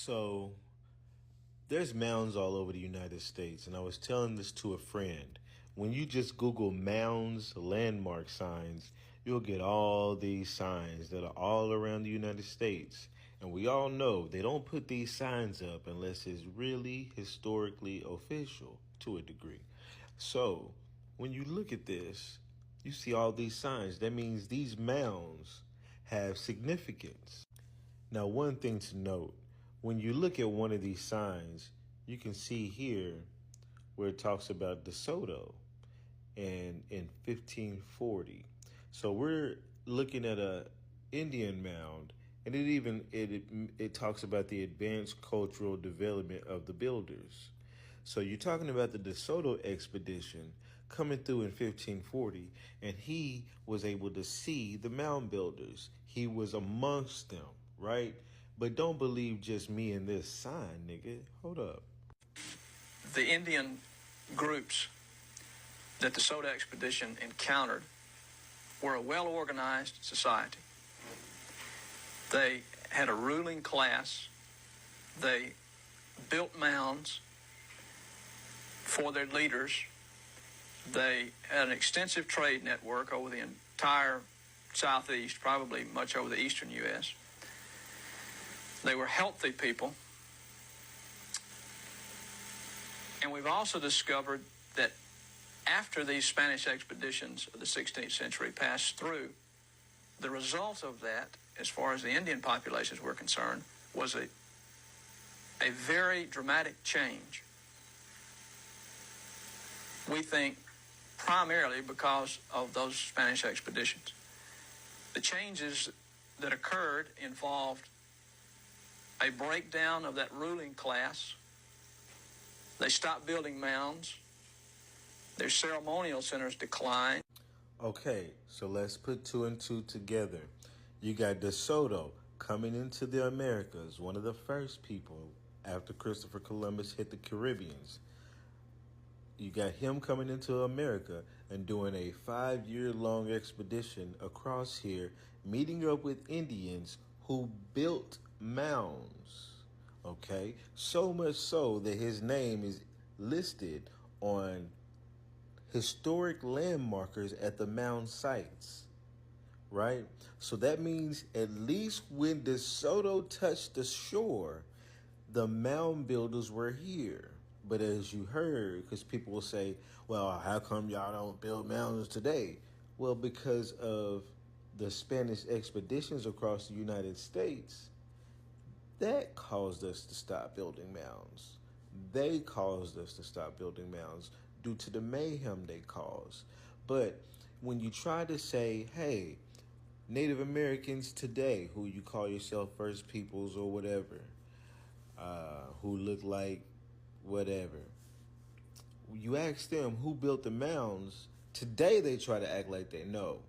So there's mounds all over the United States, and I was telling this to a friend. When you just Google mounds, landmark signs, you'll get all these signs that are all around the United States. And we all know they don't put these signs up unless it's really historically official to a degree. So when you look at this, you see all these signs. That means these mounds have significance. Now, one thing to note, when you look at one of these signs, you can see here where it talks about DeSoto and in 1540. So we're looking at a Indian mound, and it talks about the advanced cultural development of the builders. So you're talking about the DeSoto expedition coming through in 1540, and he was able to see the mound builders. He was amongst them, right? But don't believe just me in this sign, nigga. Hold up. The Indian groups that the Soda expedition encountered were a well-organized society. They had a ruling class. They built mounds for their leaders. They had an extensive trade network over the entire southeast, probably much over the eastern U.S. They were healthy people. And we've also discovered that after these Spanish expeditions of the 16th century passed through, the result of that, as far as the Indian populations were concerned, was a very dramatic change. We think primarily because of those Spanish expeditions. The changes that occurred involved a breakdown of that ruling class. They stopped building mounds. Their ceremonial centers declined. Okay, so let's put two and two together. You got DeSoto coming into the Americas, one of the first people after Christopher Columbus hit the Caribbeans. You got him coming into America and doing a 5-year-long expedition across here, meeting up with Indians who built mounds. Okay, so much so that his name is listed on historic landmarkers at the mound sites, right? So that means at least when DeSoto touched the shore, the mound builders were here. But as you heard, because people will say, well, how come y'all don't build mounds today? Well, because of the Spanish expeditions across the United States, that caused us to stop building mounds. They caused us to stop building mounds due to the mayhem they caused. But when you try to say, hey, Native Americans today, who you call yourself First Peoples or whatever, who look like whatever, you ask them who built the mounds, today they try to act like they know.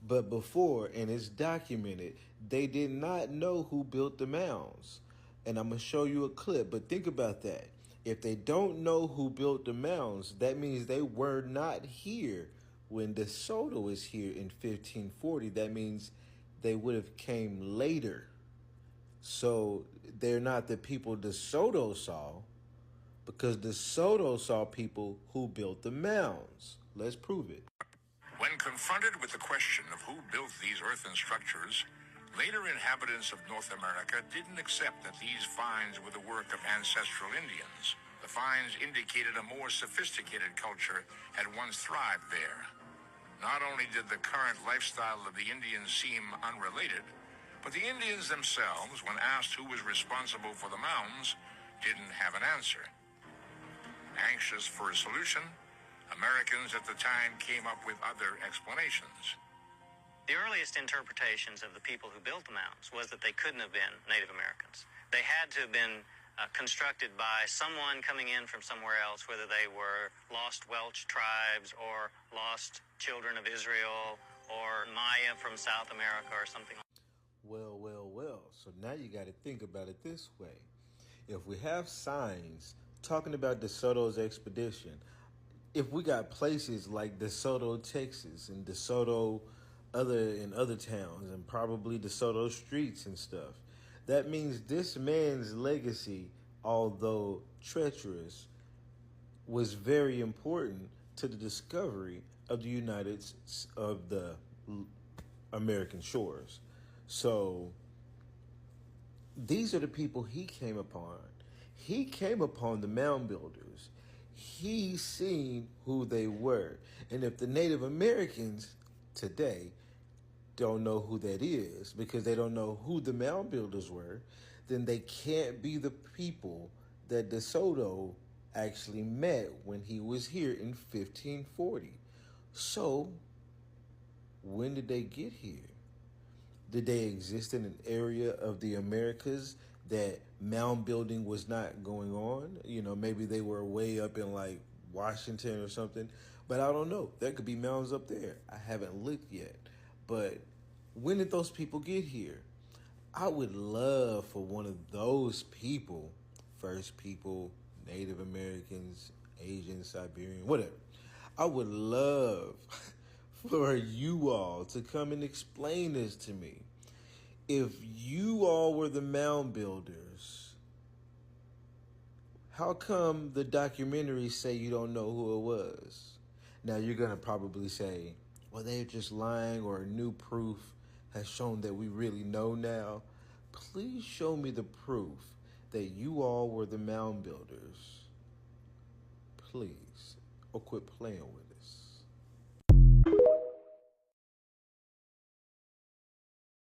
But before, and it's documented, they did not know who built the mounds. And I'm going to show you a clip, but think about that. If they don't know who built the mounds, that means they were not here when DeSoto was here in 1540. That means they would have came later. So they're not the people DeSoto saw, because DeSoto saw people who built the mounds. Let's prove it. When confronted with the question of who built these earthen structures, later inhabitants of North America didn't accept that these finds were the work of ancestral Indians. The finds indicated a more sophisticated culture had once thrived there. Not only did the current lifestyle of the Indians seem unrelated, but the Indians themselves, when asked who was responsible for the mounds, didn't have an answer. Anxious for a solution, Americans at the time came up with other explanations. The earliest interpretations of the people who built the mounds was that they couldn't have been Native Americans. They had to have been constructed by someone coming in from somewhere else, whether they were lost Welsh tribes or lost children of Israel or Maya from South America or something like that. Well. So now you got to think about it this way. If we have signs talking about DeSoto's expedition, if we got places like DeSoto, Texas, and DeSoto in other towns, and probably DeSoto streets and stuff, That means this man's legacy, although treacherous, was very important to the discovery of the American shores. So these are the people he came upon. He came upon the mound builders. He seen who they were. And if the Native Americans today don't know who that is because they don't know who the mound builders were, then they can't be the people that DeSoto actually met when he was here in 1540. So, when did they get here? Did they exist in an area of the Americas that mound building was not going on? You know, maybe they were way up in like Washington or something, but I don't know. There could be mounds up there. I haven't looked yet. But when did those people get here? I would love for one of those people, first people, Native Americans, Asian, Siberian, whatever. I would love for you all to come and explain this to me. If you all were the mound builders, how come the documentaries say you don't know who it was? Now, you're going to probably say, well, they're just lying, or new proof has shown that we really know now. Please show me the proof that you all were the mound builders. Please. Or quit playing with us.